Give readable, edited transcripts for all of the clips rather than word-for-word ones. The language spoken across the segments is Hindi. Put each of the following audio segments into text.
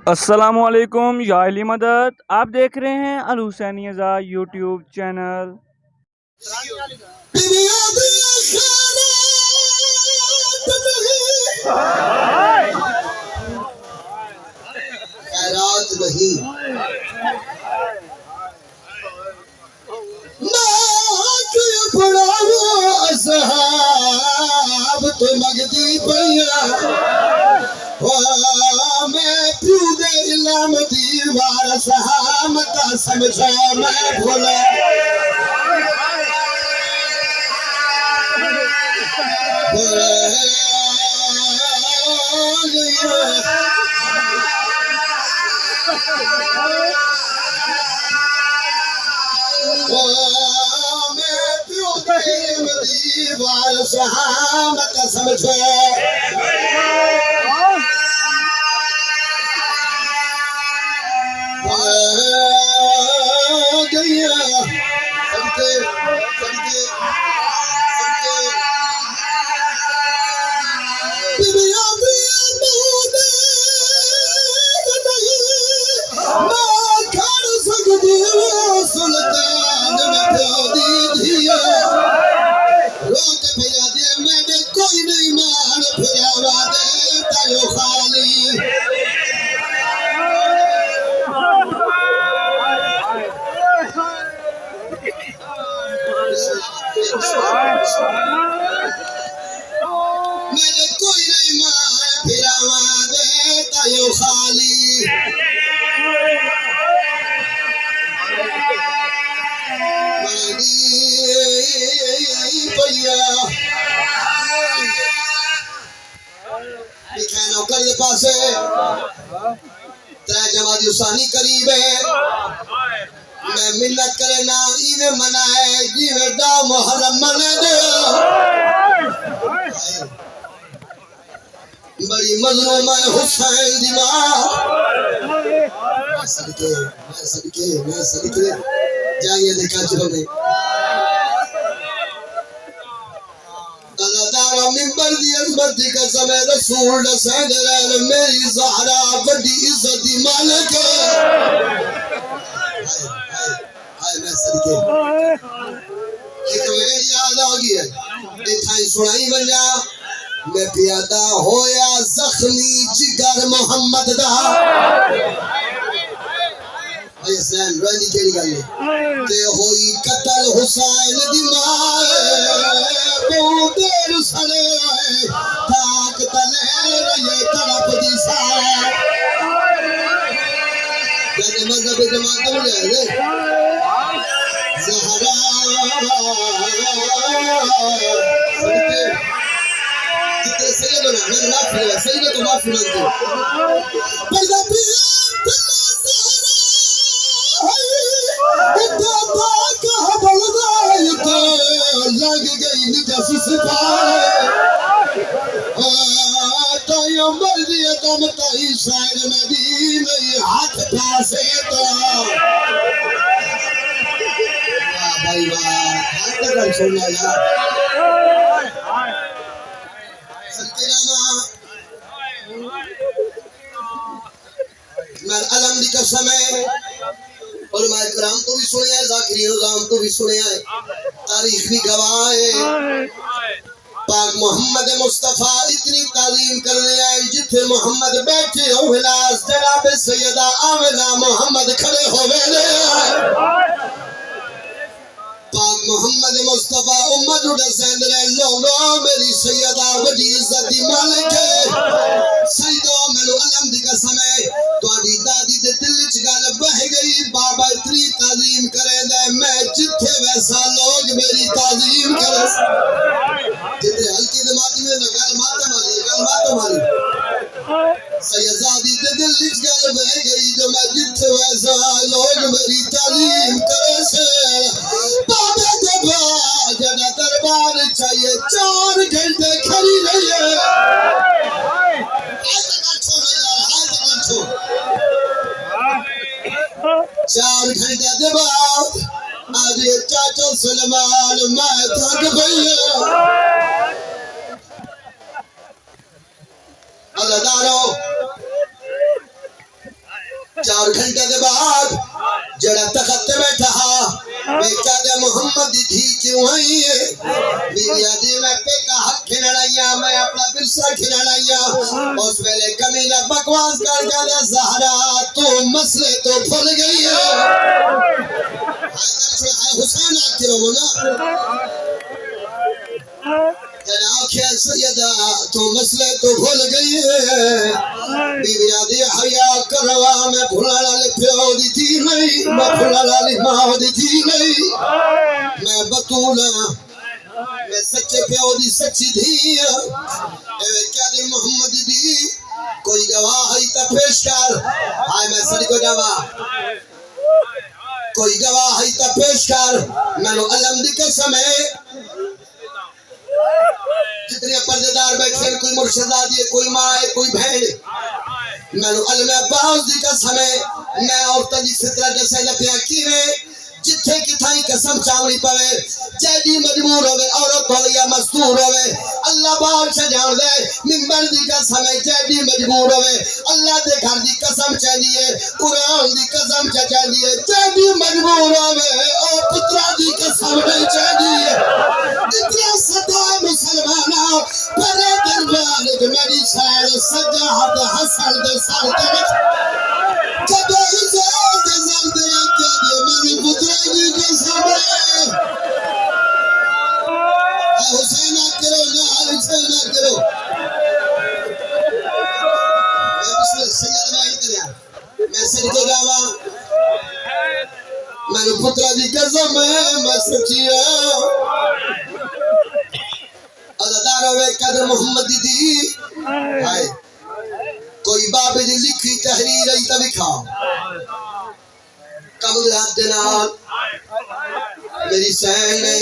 अस्सलामुअलैकुम या अली मदद। आप देख रहे हैं अल हुसैनिया यूट्यूब चैनल। नहीं असहाब तो मगदी पैया मैं प्यू दे इलाम दीवार सहाम का समझा मैं भोला दीवार सहाम का समझो सुल्तान मैंने कोई नहीं मान फिरावा दे तायो खाली मैंने कोई नहीं मान फिरावा दे तायो खाली नौकर के पास त्रै जमाती उसानी करीब है मैं मिन्नत करे ना इवे मनाए जिवे दा मुहर्रम मने दे बड़ी मजलूम है हुसैन दी मां सदके जाइए देखा चलो ने मिंबर दी अजमत दी कसम है रसूल सैदर मेरी ज़हरा बड़ी इज्जत दी मालिक हाय मैं सदके एक मेरे याद आ गई है थाई सुनाई बजा मैं प्यादा होया जख्मी जिगर मोहम्मद दा हुसैन रानी केड़ी गल ते होई कत्ल हुसैन दी मां बहु देर सड़े ताक तले ये तड़प दी सा जने मजहब जमात में जाए ज़हरा जितने सही बना मैं माफी सही तो माफी मांगते पर लग गई निजस मर्जी दम तई शायद नबी नहीं हाथ पासे तो भाई वाह सुनना यार मैं अलम दी कसम है उलमाए कराम तो भी सुने हैं ज़ाकिरीन उज़ाम तो भी सुने हैं तारीख भी गवाह है पाक मोहम्मद मुस्तफा इतनी तालीम करने आए जिथे मोहम्मद बैठे हो विलास जनाब सैयदा आमिना मोहम्मद खड़े हो गए पाक मोहम्मद मुस्तफा उम्मत उड़सेंद रहे लोगों मेरी सैयदा बड़ी इज्जत दी मालिक है सैयदो मैनू अलम दी कसम है तोड़ी दादी दे दिल च गल बह गई बाबा इतनी तालीम करे दे मैं जिथे वैसा लोग मेरी तालीम करे जिथे हल्की दिमागी में गल माता मारी सैयदादी दे दिल च गल बह गई जो मैं जिथे वैसा लोग मेरी तालीम करे से बाबा दे जरा दरबार चाहिए 4 घंटे खड़ी रही है 4 घंटे के बाद आज ये चाचा सलमान मैं थक गई अल्लाह 4 घंटे के बाद जड़ा तखत पे बैठा बेचा दे मोहम्मद दी थी क्यों आई है बीवी आदि मैं पे का हक खिलाया मैं अपना विरसा खिलाया उस वेले कमीना बकवास कर दे ज़हरा तो मसले तो भूल गई है हुसैन आखिरो ना आखिया सैयदा तो मसले तो भूल गई है बीवी आदि हया करवा मैं भुलाना ले प्यो दी थी नहीं मैं भुलाना ले मां दी थी नहीं मैं बतूला मैं सच्चे प्यो दी सच्ची थी ए क्या दे मोहम्मद दी कोई गवाह है ता पेश कर हाय मैं सड़ी को गवाह कोई गवाह है ता पेश कर मैंने अलम दी कसम है जितने पर्देदार बैठे कोई मुर्शिदादी है कोई माँ है कोई बहन मैंने अलम अब्बास दी कसम है मैं औरत दी फितरत जैसे लपिया की में जिथे किथाई कसम चावनी पवे जैदी मजबूर होवे औरत हो या मस्तूर होवे अल्लाह बाहर से जान दे मिंबर दी कसम है जैदी मजबूर होवे अल्लाह दे घर दी कसम चाहिदी है कुरान दी कसम चाहिदी है जैदी मजबूर होवे और पुत्रा दी कसम नहीं चाहिदी है इतना सदा मुसलमाना परे दरबार दे मेरी साइड सजा हद हसन दे सर ते जब इजाद जल्द के मेरी पुत्रा दी कसम हुसैन करो ना हुसैन करो मैं सैयद नहीं करया मैं सर को गावा मेरे पुत्रा दी कसम मैं सच्चिया अदादार वे कदर मोहम्मद दी हाय कोई बाबे दी लिखी तहरीर आई ता लिखा कमल हाथ दे नाल मेरी सैन ने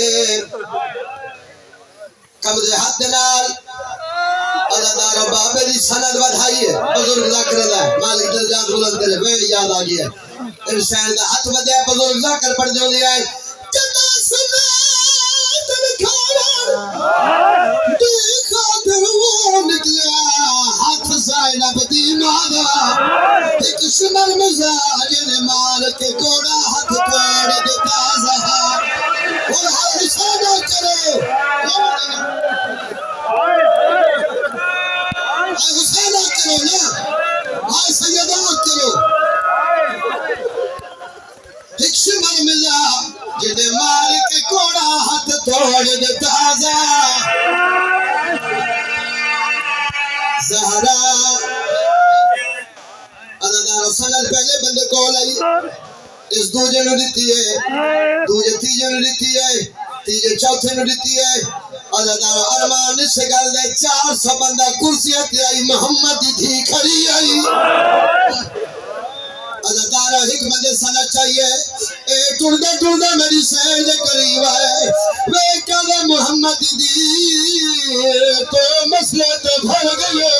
कमल हाथ दे नाल अदादार बाबे दी सनद बधाई है बुजुर्ग जाकर दा मालिक दरजात बुलंद करे वेड़ याद आ गया इंसान दा हाथ बदे बुजुर्ग जाकर पड़ दे है जदा सुना तुम खावा देखा दरवान निकला हाथ ज़ैनब दी मादा एक सुमर मजाज ने मार के कोड़ा हाथ तोड़ देता ज़हार और हुसैन करो हुसैन करो ना हाय सैयदा करो एक सुमर मजाज ने मार के कोड़ा हाथ तोड़ देता ज़हरा अदादार सनद पहले बंदे कॉल आई इस दूजे ने दी है दूजे तीजे ने दी है तीजे चौथे ने दी है अदादार अरमान से गल दे 400 बंदा कुर्सी ते आई मोहम्मद दी खड़ी आई अदादार एक बंदे सनद चाहिए ए टुरदे मेरी सैन दे करीब आए वे कदे मोहम्मद दी तो मसले तो भर गए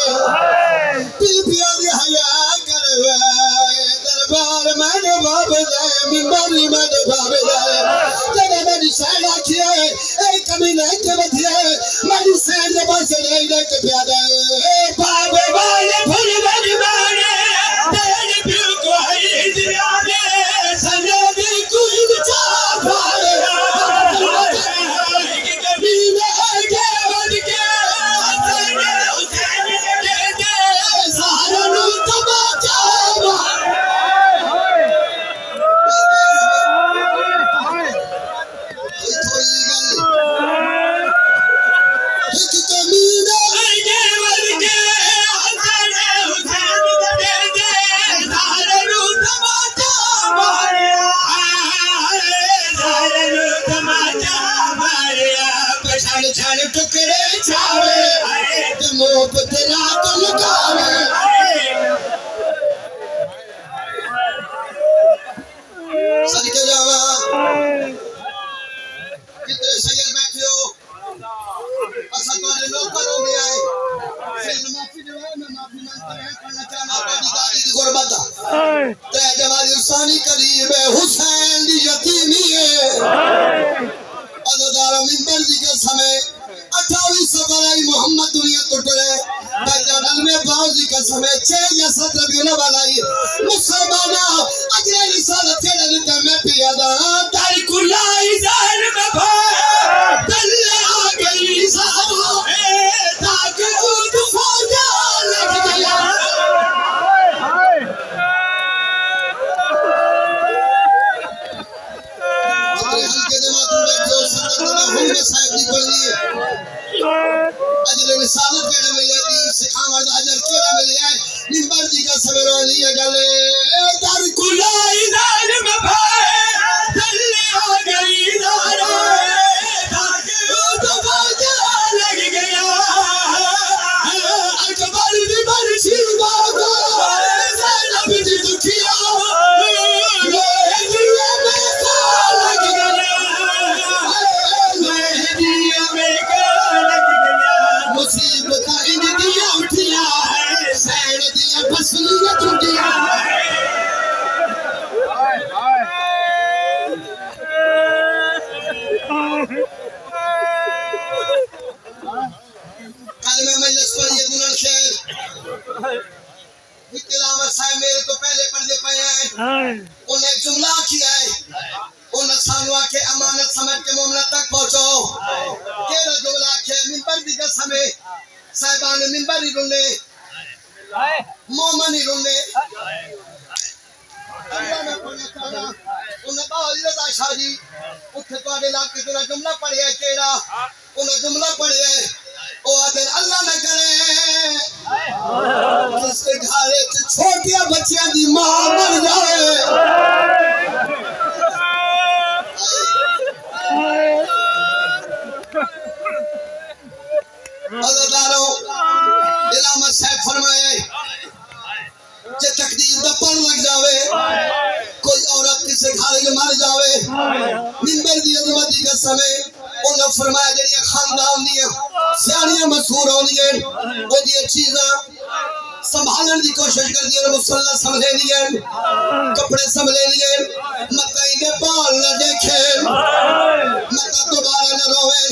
बीबिया दी हया करवे दरबार में बाब दे मिंबर में बाब दे जब मेरी सैन आखिए ए कमी नहीं के बधिए मेरी सैन दे बस नहीं के प्यादे ए बाब वाले फूल बड़ी माने तेरे दिल को है दियाने सनदी कोई बेचारा भारे कि कभी न आगे बढ़ के हुसैन दे दे सहारा नु तमाचा टुकड़े छावे मोह तेरा तो लगावे सदके जावा कितने सैयद बैठे हो असल वाले लोग करो भी आए फिर माफी जो है मैं माफी मांगता है करना चाहना बड़ी दादी की गुरबत ते जवानी उसानी करीब है हुसैन दी यतीमी है अदादार मिंबर दी के समय 28 सफर मोहम्मद दुनिया टुटले जनरल में बाउजी का समय 6 या 7 रबीउल अव्वल मुसलमान मिंबर दी कसम रोनी गले दर कुलाई दान में दिल्ली आ गई नारा तो बाजा लग गया अकबर दी बरसी बाबा ज़ैनब दी दुखिया मेहदिया में लग गया मेहदिया में लग गया मुसीबत इन दिया उठिया सैन दिया फसलियां टूटिया कल मैं मजलिस पर ये बुलंद शेर तिलावत साहब मेरे तो पहले पर्दे पे हैं उन्हें एक जुमला किया है उन्हें सानवा के अमानत समझ के मामला तक पहुंचो केरा जुमला के मिंबर दी कसम साहिबान मिंबर ही रुने मोमन ही रुने अल्लाह ने पढ़ा तारा उन्हें बाहर रजा शाह जी उठे तुम्हारे इलाके का जुमला पढ़िया केरा उन्हें जुमला पढ़िया ओ आदर अल्लाह न करे जिसके घरे छोटे बच्चियां दी मां मर जाए अज़ादारों इलामत साहब फरमाए जे तकदीर दा पर लग जावे कोई औरत किसी घर में मर जावे मिंबर दी अजमत दी कसम उन्हें फरमाया जेड़ियां खानदान दी सियाणियां मशहूर होंदियां ओ दी चीज़ां संभालने की कोशिश कर दी मुसल्ला संभले नहीं कपड़े संभले नहीं मत इने बाल न देखे मत दोबारा न रोवे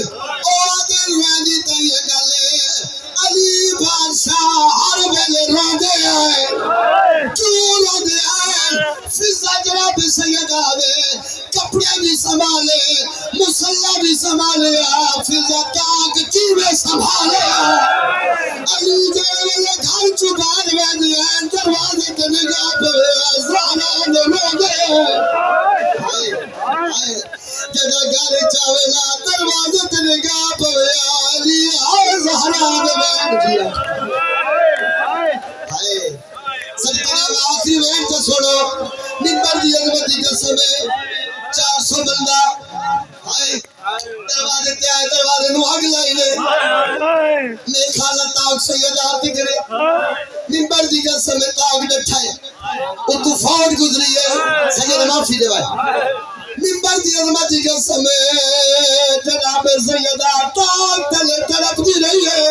ओ दिल में दी तई गले अली बादशाह हर वेले रोंदे आए क्यों रोंदे आए फिजा जरा भी सैयदा दे कपड़े भी संभाले मुसल्ला भी संभाले फिजा ताक कीवे संभाले अली जेले घर चुबान में दिया दरवाजे पे निगाह पे ज़हरा ने रोंदे जदा घर चावेला दरवाजे पे निगाह पे अली और ज़हरा ने दिया सरकार आखिरी वेट तो सुनो मिंबर दी अजमत दी कसम 400 बंदा हाय दरवाजे ते आए दरवाजे नु आग लाई ले मैं खाला ताक सैयदा दिखरे मिंबर दी कसम ताक बैठा है वो तूफान गुजरी है सैयद माफी देवा मिंबर दी अजमत दी कसम जनाब सैयदा ताक तले तड़पती रही है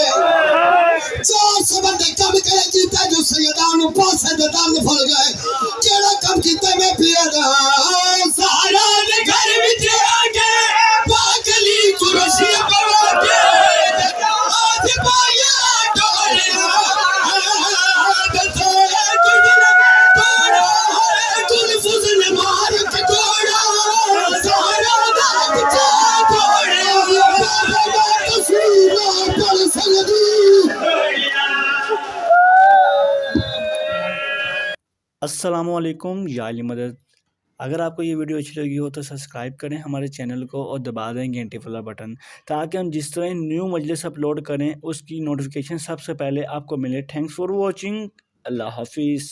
400 बंदे कम करे जीता जो सैयदा नु पासे दे दर्द फल गए केड़ा कम कीता मैं पिया दा सहारा ने घर विच आके पागली कुर्सी पर के आज पाया डोलिया दसोया गुजरा तोड़ा कुल फुजल मार के तोड़ा सहारा दा तोड़ा बाबा तस्वीर पर सगदी अस्सलामुअलैकुम या अली मदद। अगर आपको ये वीडियो अच्छी लगी हो तो सब्सक्राइब करें हमारे चैनल को और दबा दें घंटे वाला बटन ताकि हम जिस तरह न्यू मजलिस अपलोड करें उसकी नोटिफिकेशन सबसे पहले आपको मिले। Thanks for watching. अल्लाह हाफिज़।